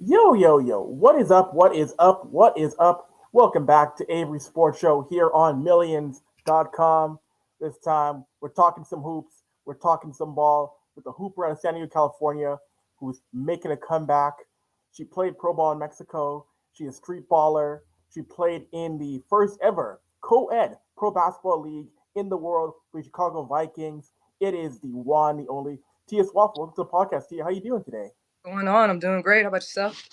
Yo, yo, yo. What is up? What is up? What is up? Welcome back to Avry Sports Show here on millions.com. This time, we're talking some hoops. We're talking some ball with a hooper out of San Diego, California, who's making a comeback. She played pro ball in Mexico. She's a street baller. She played in the first ever co ed pro basketball league in the world for the Chicago Vikings. It is the one, the only Tia Swafford. Welcome to the podcast, Tia. How you doing today? Going on? I'm doing great. How about yourself?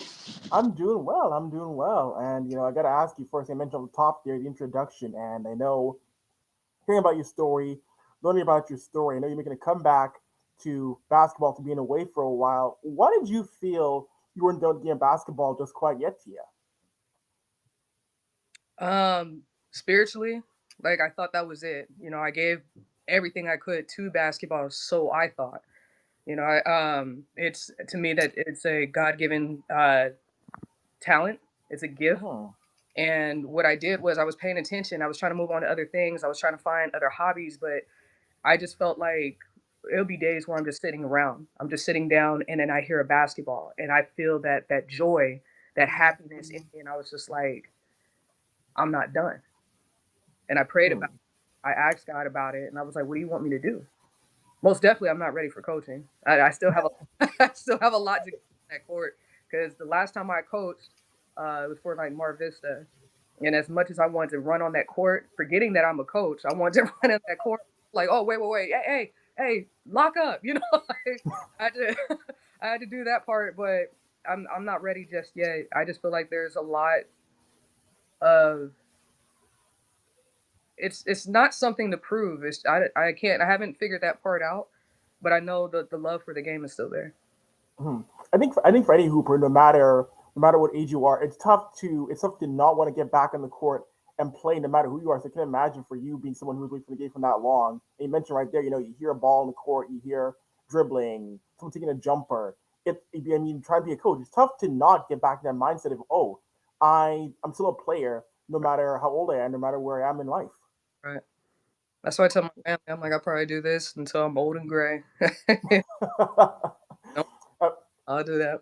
I'm doing well. I'm doing well. And, I got to ask you first. I mentioned on the top there, the introduction. And I know, hearing about your story, learning about your story, I know you're making a comeback to basketball to being away for a while. What did you feel you weren't done getting basketball just quite yet, Tia? Spiritually, like I thought that was it. I gave everything I could to basketball, so I thought. It's to me that it's a God given talent. It's a gift. Hmm. And what I did was I was paying attention. I was trying to move on to other things. I was trying to find other hobbies, but I just felt like it'll be days where I'm just sitting around. I'm just sitting down, and then I hear a basketball, and I feel that joy, that happiness in me, and I was just like, I'm not done. And I prayed about Hmm. it. I asked God about it, and I was like, "What do you want me to do?" Most definitely, I'm not ready for coaching. I still have a, I still have a lot to get in that court because the last time I coached, it was for like Mar Vista, and as much as I wanted to run on that court, forgetting that I'm a coach, I wanted to run on that court like, "Oh, wait, hey, lock up," like, I had to, I had to do that part, but I'm not ready just yet. I just feel like there's a lot of it's not something to prove. I haven't figured that part out, but I know the love for the game is still there. Hmm. I think for any hooper, no matter what age you are, it's tough to not want to get back on the court and play no matter who you are. So I can imagine for you being someone who's waiting for the game for that long. And you mentioned right there, you hear a ball in the court, you hear dribbling, someone taking a jumper. I mean, trying to be a coach, it's tough to not get back to that mindset of, oh, I'm still a player no matter how old I am, no matter where I am in life. Right. That's why I tell my family, I'm like, I'll probably do this until I'm old and gray. Nope, I'll do that.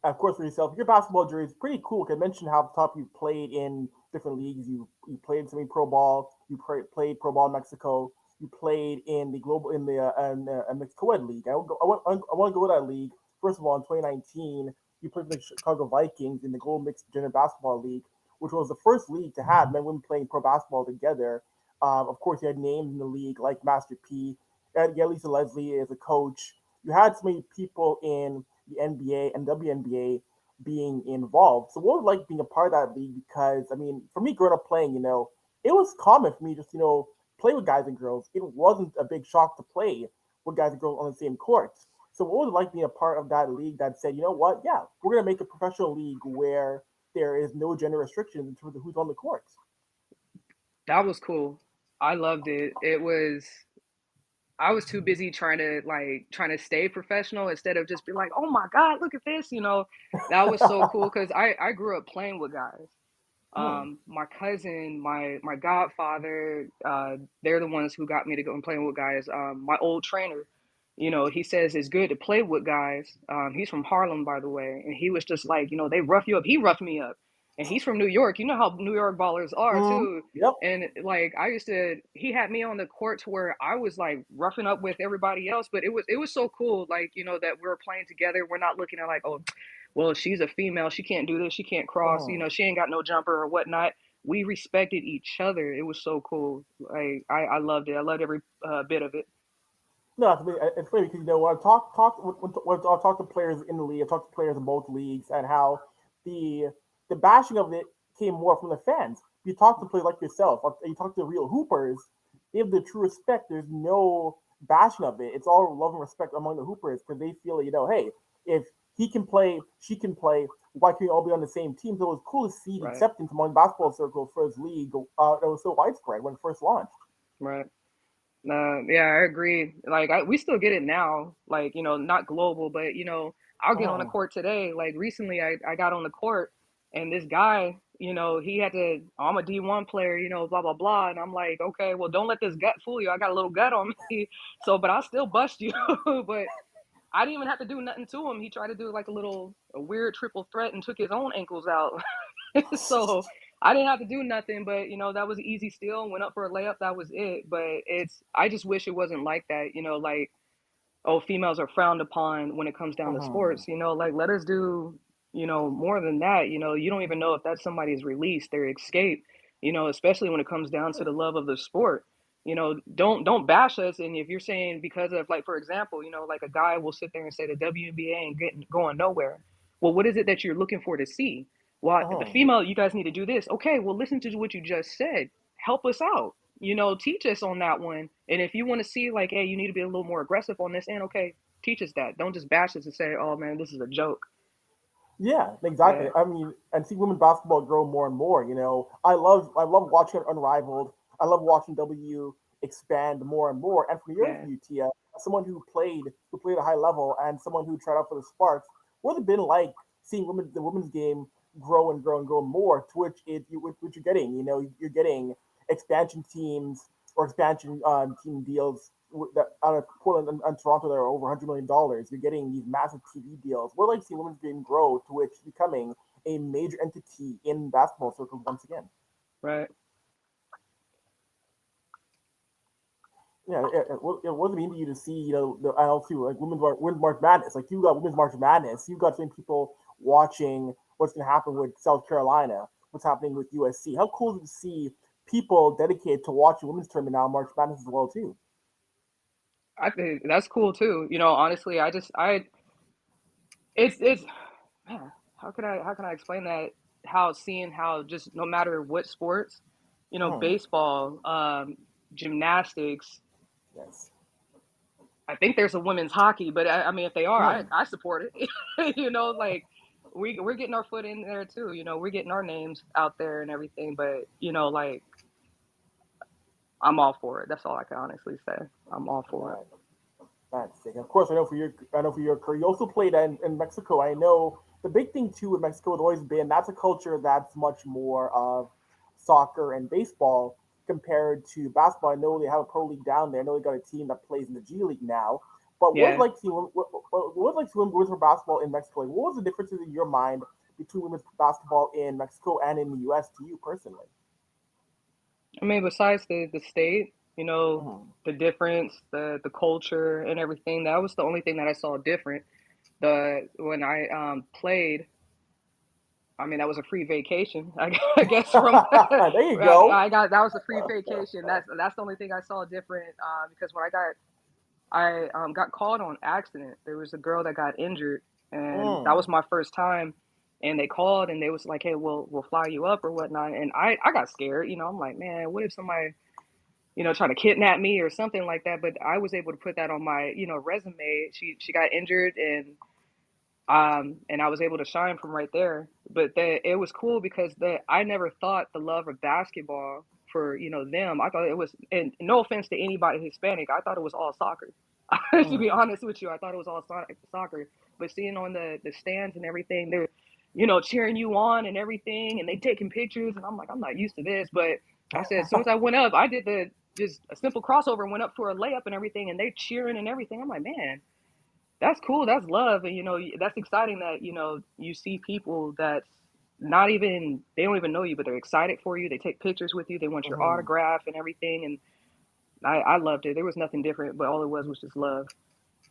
Of course, for yourself, your basketball journey is pretty cool. Can mention how top you played in different leagues. You played semi pro ball. You played pro ball in Mexico. You played in the global in the co-ed league. I want to go to that league. First of all, in 2019, you played for the Chicago Vikings in the Global Mixed Gender Basketball League, which was the first league to have men and women playing pro basketball together. Of course, you had names in the league like Master P. You had Lisa Leslie as a coach. You had so many people in the NBA and WNBA being involved. So what was it like being a part of that league? Because I mean, for me growing up playing, it was common for me just play with guys and girls. It wasn't a big shock to play with guys and girls on the same courts. So what was it like being a part of that league that said, you know what, yeah, we're gonna make a professional league where there is no gender restrictions in terms of who's on the courts. That was cool. I loved it. I was too busy trying to stay professional instead of just be like, oh my God, look at this. That was so cool because I grew up playing with guys. Hmm. My cousin, my godfather, they're the ones who got me to go and play with guys. My old trainer, he says it's good to play with guys. He's from Harlem, by the way, and he was just like, they rough you up. He roughed me up, and he's from New York. You know how New York ballers are Hmm. too. Yep. And like he had me on the courts where I was like roughing up with everybody else, but it was so cool, like that we were playing together. We're not looking at like, oh, well, she's a female, she can't do this, she can't cross, Hmm. she ain't got no jumper or whatnot. We respected each other. It was so cool. Like I loved it. I loved every bit of it. No, it's funny because when I when I talk to players in the league, I talk to players in both leagues, and how the the bashing of it came more from the fans. You talk to players like yourself, you talk to real hoopers. They have the true respect. There's no bashing of it. It's all love and respect among the hoopers because they feel hey, if he can play, she can play. Why can't we all be on the same team? So it was cool to see the Right, acceptance among basketball circles for his league that was so widespread when it first launched. right. Yeah, I agree. Like we still get it now. Like not global, but I'll get on the Mm. court today. Like recently, I got on the court, and this guy, he had to. Oh, I'm a D1 player, blah blah blah, and I'm like, okay, well, don't let this gut fool you. I got a little gut on me, so but I'll still bust you. But I didn't even have to do nothing to him. He tried to do like a weird triple threat and took his own ankles out. So I didn't have to do nothing, but that was easy steal. Went up for a layup. That was it. But I just wish it wasn't like that. Like, oh, females are frowned upon when it comes down to Mhm. sports. Like, let us do, more than that. You don't even know if that's somebody's release, their escape. Especially when it comes down to the love of the sport. Don't bash us. And if you're saying because of, like, for example, like a guy will sit there and say the WNBA ain't going nowhere. Well, what is it that you're looking for to see? Well, the Mhm. female, you guys need to do this. Okay, well, listen to what you just said. Help us out. Teach us on that one. And if you want to see, like, hey, you need to be a little more aggressive on this end, okay, teach us that. Don't just bash us and say, oh man, this is a joke. Yeah, exactly. Yeah, I mean, and see women's basketball grow more and more. I love watching it Unrivaled. I love watching W expand more and more. And from your yeah. view, Tia, as someone who played at a high level and someone who tried out for the Sparks, what has it been like seeing the women's game grow and grow and grow more? To which which you're getting, you're getting expansion teams or expansion team deals that out of Portland and Toronto that are over $100 million. You're getting these massive TV deals. We're like seeing women's game grow to which becoming a major entity in basketball circles once again. Right. Yeah, what does it mean to you to see, the IL2, like women's March Madness? Like you got women's March Madness, you got some people watching what's going to happen with South Carolina, what's happening with USC. How cool is it to see people dedicated to watching women's tournament now, March Madness as well too? I think that's cool too. Honestly, it's man, how can I explain that? How seeing how just no matter what sports, Hmm. baseball, gymnastics. Yes. I think there's a women's hockey, but I mean, if they are, I Hmm. I support it. Like we're getting our foot in there too. We're getting our names out there and everything. But like I'm all for it. That's all I can honestly say. I'm all for it. Right. That's sick. Of course, I know for your career, you also played in Mexico. I know the big thing too in Mexico has always been that's a culture that's much more of soccer and baseball compared to basketball. I know they have a pro league down there. I know they got a team that plays in the G League now. But what was Yeah. like seeing what was like seeing women's basketball in Mexico? Like, what was the differences in your mind between women's basketball in Mexico and in the U.S. to you personally? I mean, besides the state, Mm-hmm. the difference, the culture and everything, that was the only thing that I saw different. The When I played, I mean, that was a free vacation. I guess from There you go. I got that was a free vacation. That's the only thing I saw different. Because when I got called on accident. There was a girl that got injured, and that Mm. was my first time. And they called, and they was like, "Hey, we'll fly you up or whatnot." And I got scared. I'm like, man, what if somebody try to kidnap me or something like that? But I was able to put that on my resume. She got injured, and I was able to shine from right there. But it was cool because I never thought the love of basketball for them. I thought it was, and no offense to anybody Hispanic, I thought it was all soccer. To be Mm. honest with you, I thought it was all soccer. But seeing on the stands and everything, they're cheering you on and everything, and they taking pictures, and I'm like, I'm not used to this. But I said, as soon as I went up, I did the just a simple crossover and went up for a layup and everything, and they cheering and everything. I'm like, man, that's cool. That's love. And, that's exciting that, you see people that's not even, they don't even know you, but they're excited for you. They take pictures with you. They want your Mhm. autograph and everything. And I loved it. There was nothing different, but all it was just love.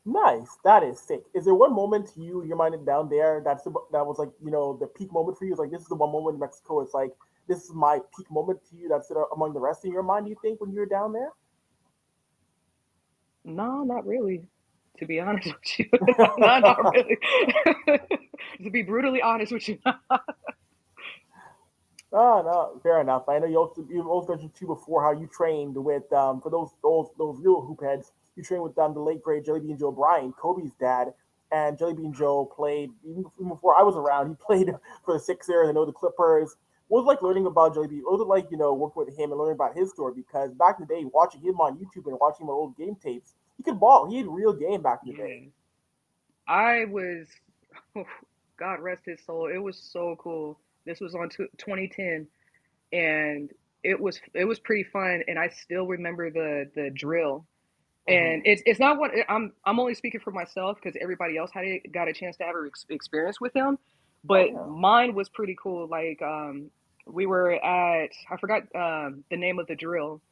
Nice. That is sick. Is there one moment you reminded down there that was like the peak moment for you? It's like this is the one moment in Mexico. It's like this is my peak moment to you. That's among the rest in your mind. Do you think when you were down there? No, not really. To be honest with you, no, not really. To be brutally honest with you, Oh no, fair enough. I know you also mentioned too before how you trained with for those real hoop heads. You trained with the late great Jelly Bean Joe Bryan, Kobe's dad, and Jelly Bean Joe played even before I was around. He played for the Sixers. I know the Clippers. What was it like learning about Jelly Bean? What was it like working with him and learning about his story? Because back in the day, watching him on YouTube and watching him on old game tapes, he could ball. He had real game back in the day. yeah. I was, God rest his soul. It was so cool. This was on 2010, and it was pretty fun. And I still remember the drill. And it's not what I'm only speaking for myself because everybody else got a chance to have an experience with him, Oh but yeah. mine was pretty cool. Like we were at, I forgot the name of the drill,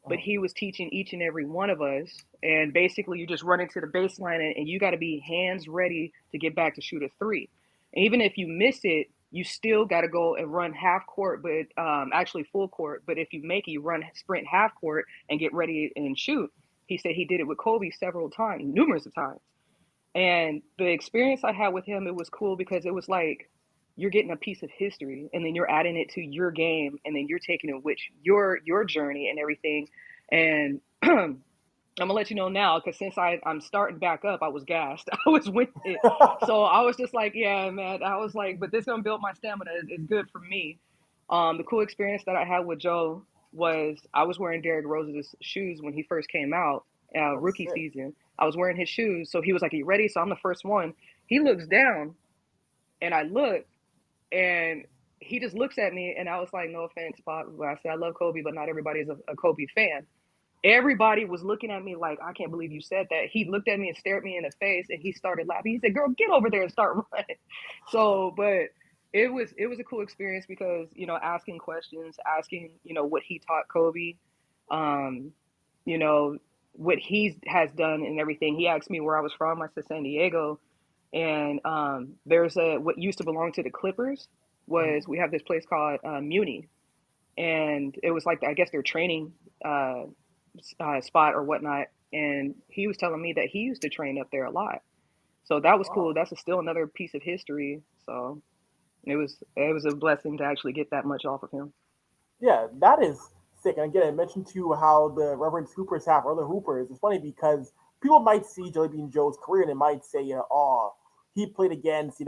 but he was teaching each and every one of us. And basically, you just run into the baseline and you got to be hands ready to get back to shoot a three. And even if you miss it, you still got to go and run half court, but actually full court. But if you make it, you run sprint half court and get ready and shoot. He said he did it with Kobe several times, numerous of times. And the experience I had with him, it was cool because it was like you're getting a piece of history and then you're adding it to your game and then you're taking it with your journey and everything. And I'm gonna let you know now because since I'm starting back up, I was gassed. I was with it. So I was just like, yeah, man. I was like, but this gonna build my stamina. It's good for me. The cool experience that I had with Joe was I was wearing Derrick Rose's shoes when he first came out, Oh rookie sick. season. I was wearing his shoes, so he was like, "Are you ready?" So I'm the first one. He looks down, and I look, and he just looks at me, and I was like, "No offense, Pop." I said, "I love Kobe, but not everybody is a Kobe fan." Everybody was looking at me like, I can't believe you said that. He looked at me and stared me in the face and he started laughing. He said, "Girl, get over there and start running." So, but it was a cool experience because, asking questions, asking, what he taught Kobe, um, you know, what he has done and everything. He asked me where I was from. I said San Diego. And there's what used to belong to the Clippers was we have this place called Muni, and it was like I guess their training uh, spot or whatnot. And he was telling me that he used to train up there a lot. So that was cool. Wow. That's still another piece of history. So it was a blessing to actually get that much off of him. Yeah, that is sick. And again, I mentioned too how the Reverend Hoopers have other Hoopers. It's funny because people might see Jelly Bean Joe's career and they might say, oh, he played against,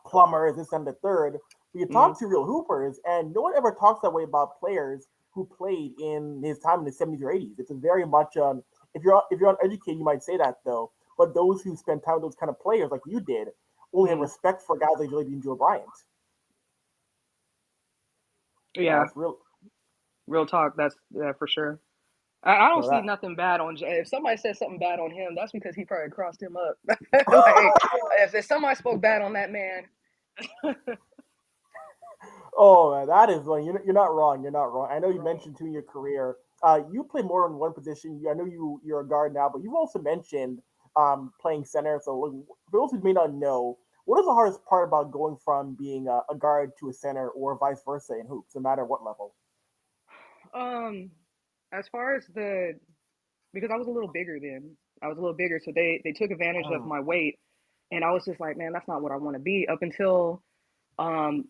plumbers, this and the third. But you Hmm. talk to real Hoopers, and no one ever talks that way about players who played in his time in the 70s or 80s. It's a very much, if you're uneducated, you might say that though. But those who spend time with those kind of players like you did only have Hmm. respect for guys like Jelly Bean Joe Bryant. Yeah, It's real. real talk. That's yeah, for sure. I don't No, see that. nothing bad on Jay. If somebody says something bad on him, that's because he probably crossed him up. Like if somebody spoke bad on that man. Oh, man, that is like you're not wrong. You're not wrong. I know you Right. mentioned too in your career, you play more than one position. I know you're a guard now, but you've also mentioned playing center. So for those who may not know, what is the hardest part about going from being a guard to a center, or vice versa in hoops, no matter what level? Um, as far as the because I was a little bigger then. I was a little bigger, so they took advantage of Mm, my weight, and I was just like, man, that's not what I want to be. Up until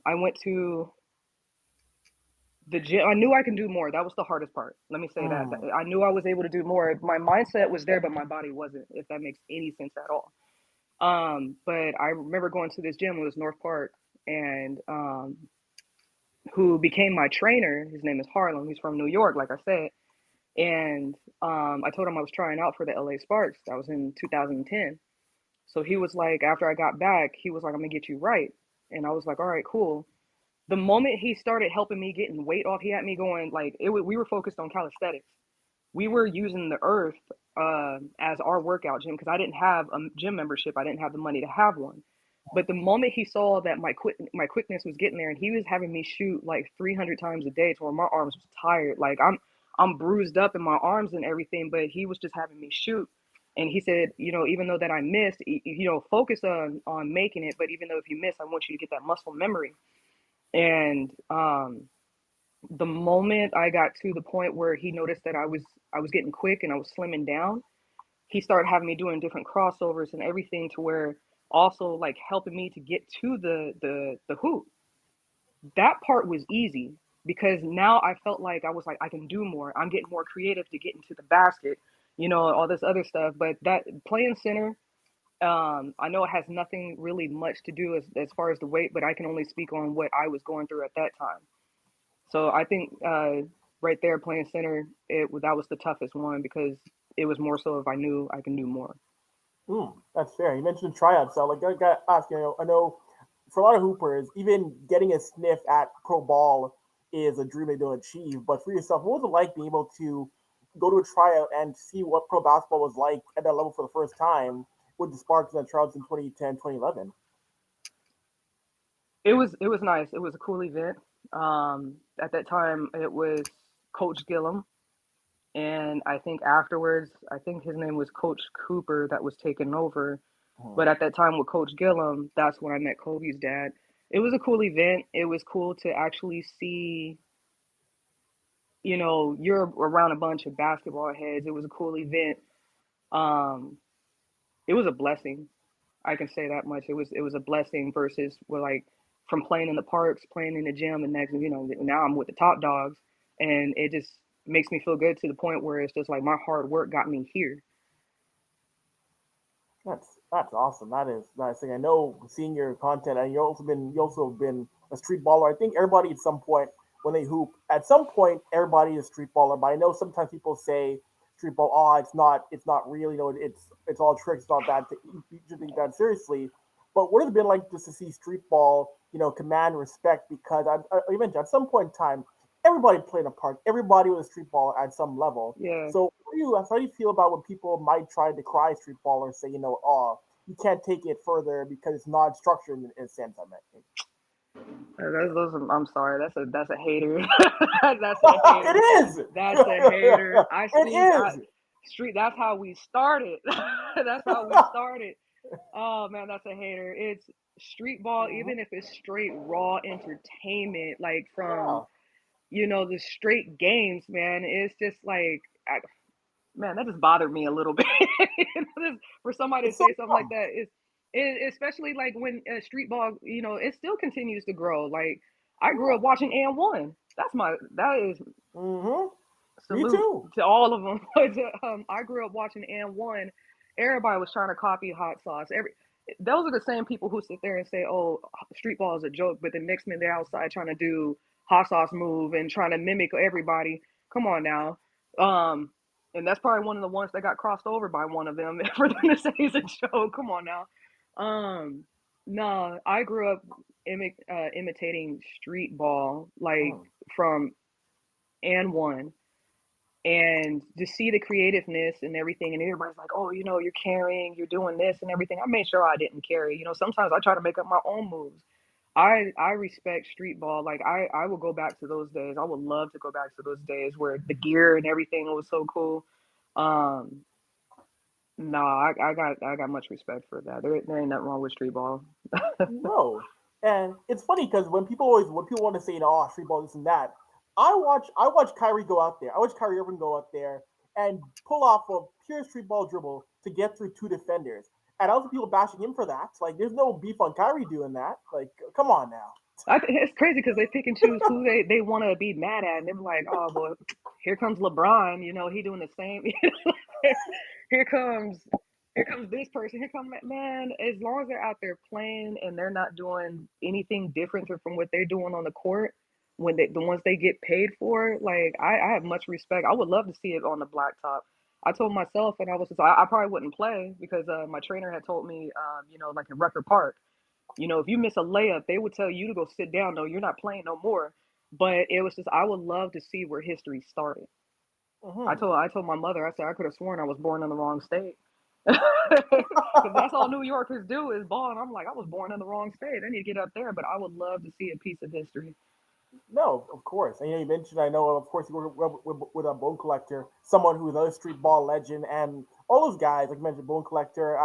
I went to the gym. I knew I can do more. That was the hardest part. Let me say that. mm, I knew I was able to do more. My mindset was there, but my body wasn't. If that makes any sense at all. But I remember going to this gym. It was North Park, and who became my trainer. His name is Harlem. He's from New York, like I said. And I told him I was trying out for the LA Sparks. That was in 2010. So he was like, after I got back, he was like, "I'm gonna get you right." And I was like, "All right, cool." The moment he started helping me getting weight off, he had me going like we were focused on calisthenics. We were using the earth as our workout gym because I didn't have a gym membership. I didn't have the money to have one. But the moment he saw that my quickness was getting there, and he was having me shoot like 300 times a day, to where my arms was tired. Like I'm bruised up in my arms and everything, but he was just having me shoot. And he said, even though that I missed, focus on making it. But even though if you miss, I want you to get that muscle memory. And the moment I got to the point where he noticed that I was getting quick and I was slimming down, he started having me doing different crossovers and everything to where also like helping me to get to the hoop. That part was easy because now I felt like I was like I can do more. I'm getting more creative to get into the basket, all this other stuff. But that playing center, I know it has nothing really much to do as far as the weight, but I can only speak on what I was going through at that time. So I think right there playing center, that was the toughest one because it was more so if I knew I can do more. that's fair. You mentioned tryouts, so like I got to ask. I know for a lot of hoopers, even getting a sniff at pro ball is a dream they don't achieve. But for yourself, what was it like being able to go to a tryout and see what pro basketball was like at that level for the first time with the Sparks and the Trouts in 2010, 2011? It was nice. It was a cool event. At that time, it was Coach Gillum, and I think afterwards, I think his name was Coach Cooper that was taking over. Hmm. But at that time with Coach Gillum, that's when I met Kobe's dad. It was a cool event. It was cool to actually see, you're around a bunch of basketball heads. It was a cool event. Um, it was a blessing. I can say that much. It was a blessing versus we're like from playing in the parks, playing in the gym, and next, now I'm with the top dogs, and it just makes me feel good to the point where it's just like my hard work got me here. That's awesome. That is nice. Like, I know seeing your content, and you also been a street baller. I think everybody at some point when they hoop, at some point everybody is a street baller. But I know sometimes people say street ball, oh, it's not real. It's all tricks. It's not that. You should take that seriously. But what has it been like just to see street ball, command respect? Because I mentioned at some point in time, everybody played a part. Everybody was a street baller at some level. Yeah. So how do you feel about when people might try to decry street ball or say, oh, you can't take it further because it's not structured in a sense? I meant. I'm sorry. That's a hater. That's a hater. It is. That's a hater. I see. It is. Street. That's how we started. That's how we started. Oh man, that's a hater. It's street ball, Mhm. even if it's straight raw entertainment, like from Yeah. the straight games, man. It's just like, man, that just bothered me a little bit. For somebody to It's so say something like dumb. that especially like when street ball, it still continues to grow. Like I grew Yeah. up watching and one. That is Hmm. Me salute too. to all of them. But I grew up watching and one. Everybody was trying to copy hot sauce. Those are the same people who sit there and say, "Oh, street ball is a joke," but the next minute they're outside trying to do hot sauce move and trying to mimic everybody. Come on now. Um, and that's probably one of the ones that got crossed over by one of them for them to say it's a joke. Come on now. Um, no, I grew up imitating street ball like Mm. from and one, and to see the creativeness and everything, and everybody's like, oh, you're carrying, you're doing this and everything. I made sure I didn't carry. Sometimes I try to make up my own moves. I respect street ball. Like I will go back to those days. I would love to go back to those days where the gear and everything was so cool. um no, I got much respect for that. There ain't nothing wrong with street ball. No. And it's funny because when people want to say, oh, street ball, this and that, I watch Kyrie go out there. I watch Kyrie Irving go out there and pull off a pure street ball dribble to get through two defenders. And also people bashing him for that. Like, there's no beef on Kyrie doing that. Like, come on now. It's crazy because they pick and choose who they want to be mad at, and they're like, oh well, here comes LeBron. He doing the same. here comes here comes this person. Here comes man. As long as they're out there playing and they're not doing anything different from what they're doing on the court, when the ones they get paid for, like I have much respect. I would love to see it on the blacktop. I told myself, and I was just, I probably wouldn't play because my trainer had told me, like in Rucker Park, if you miss a layup, they would tell you to go sit down. No, you're not playing no more. But it was just, I would love to see where history started. I Hmm. told I told my mother, I said I could have sworn I was born in the wrong state. Because that's all New Yorkers do is ball. And I'm like, I was born in the wrong state. I need to get up there, but I would love to see a piece of history. No, of course. And you mentioned, I know, of course, you work with a Bone Collector, someone who's another street ball legend, and all those guys, like you mentioned, Bone Collector,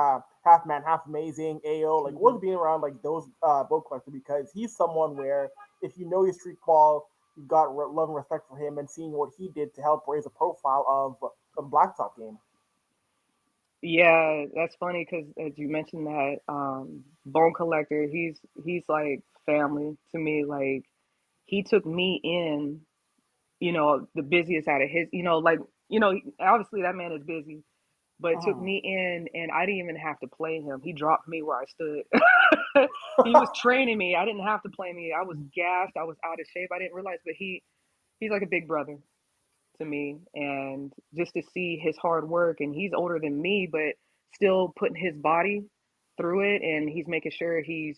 Half Man, Half Amazing, AO, like, Hmm. what's being around, like, those Bone Collector, because he's someone where if you know your street ball, you've got love and respect for him and seeing what he did to help raise the profile of Blacktop game. Yeah, that's funny because as you mentioned that Bone Collector, he's like family to me. Like he took me in, the busiest out of his, like, obviously that man is busy, but took Mhm. me in and I didn't even have to play him. He dropped me where I stood. He was training me. I didn't have to play me. I was gassed. I was out of shape. I didn't realize, but he's like a big brother to me, and just to see his hard work, and he's older than me but still putting his body through it, and he's making sure he's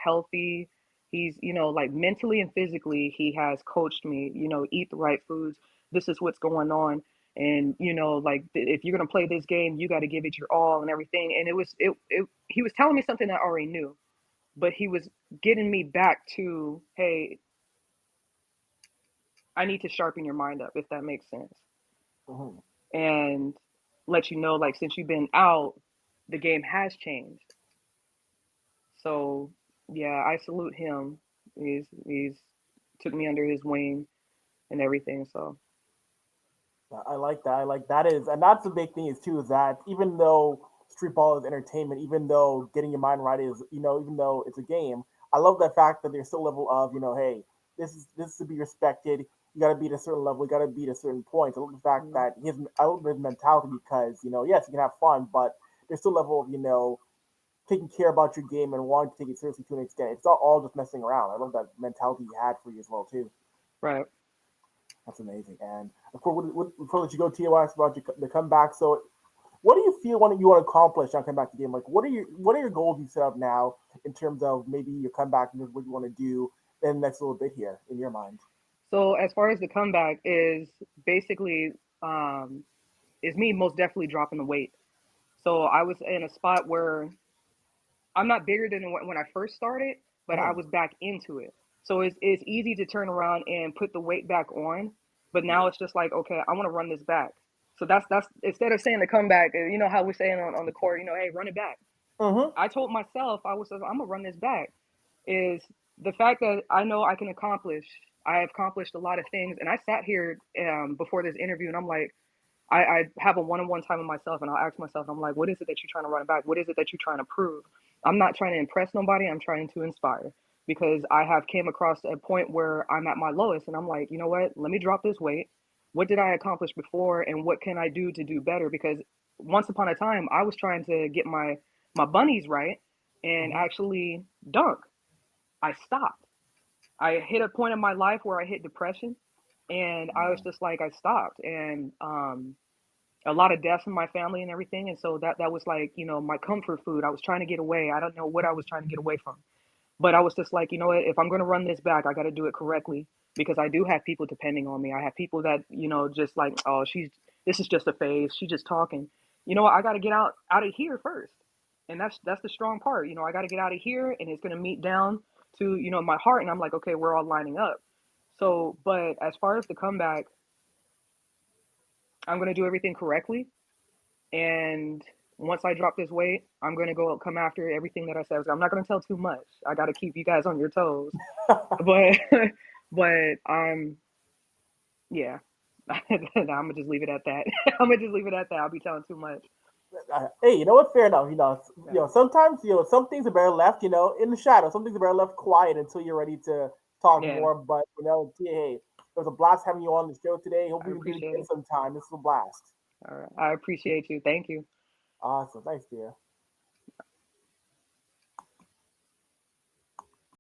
healthy. He's like mentally and physically he has coached me, eat the right foods, this is what's going on. and like if you're gonna play this game, you got to give it your all and everything. And he was telling me something I already knew, but he was getting me back to, hey, I need to sharpen your mind up, if that makes sense, Mhm. and let you know, like, since you've been out, the game has changed. So yeah, I salute him. He's took me under his wing and everything. So I like that. I like that is, and that's the big thing is too is that even though street ball is entertainment, even though getting your mind right is, even though it's a game, I love the fact that there's still a level of, hey, this is to be respected. You got to be at a certain level. You got to be at a certain point. I love the fact mm, that I love his mentality because, yes, you can have fun, but there's still a level of, taking care about your game and wanting to take it seriously to an extent. It's not all just messing around. I love that mentality he had for you as well too. right. That's amazing. And of course, before I let you go, Tia, I asked about the comeback. So, what do you feel when you want to accomplish on comeback to game? Like, what are your goals you set up now in terms of maybe your comeback and what you want to do in the next little bit here in your mind? So as far as the comeback is basically, um, is me most definitely dropping the weight. So I was in a spot where I'm not bigger than when I first started, but I Uh-huh. was back into it. So it's easy to turn around and put the weight back on, but now Yeah. it's just like, okay, I want to run this back. So that's instead of saying the comeback, you know how we're saying on the court, hey, run it back. Mm-hmm. I told myself, I'm gonna run this back. Is the fact that I know I can accomplish. I have accomplished a lot of things, and I sat here before this interview, and I'm like, I have a one-on-one time with myself, and I'll ask myself, I'm like, what is it that you're trying to run back? What is it that you're trying to prove? I'm not trying to impress nobody. I'm trying to inspire, because I have came across a point where I'm at my lowest, and I'm like, you know what? Let me drop this weight. What did I accomplish before, and what can I do to do better? Because once upon a time, I was trying to get my bunnies right and Mm-hmm. actually dunk. I stopped. I hit a point in my life where I hit depression, and I was Yeah. just like, I stopped. And a lot of deaths in my family and everything, and so that was like, my comfort food. I was trying to get away. I don't know what I was trying to get away from, but I was just like, you know what, if I'm going to run this back, I got to do it correctly, because I do have people depending on me. I have people that, just like, oh, this is just a phase, she's just talking. What, I got to get out of here first. And that's the strong part. I got to get out of here, and it's going to meet down to, my heart, and I'm like, okay, we're all lining up. So, but as far as the comeback, I'm going to do everything correctly. And once I drop this weight, I'm gonna go come after everything that I said. I'm not gonna tell too much. I gotta keep you guys on your toes. But but yeah. I'm gonna just leave it at that. I'm gonna just leave it at that. I'll be telling too much. Hey, you know what? Fair enough. Yeah. Sometimes some things are better left, in the shadow. Some things are better left quiet until you're ready to talk Yeah. more. But Tia, hey, it was a blast having you on the show today. Hope I we can do it appreciate again it. sometime. This was a blast. All right. I appreciate you. Thank you. Awesome. Thanks, Tia.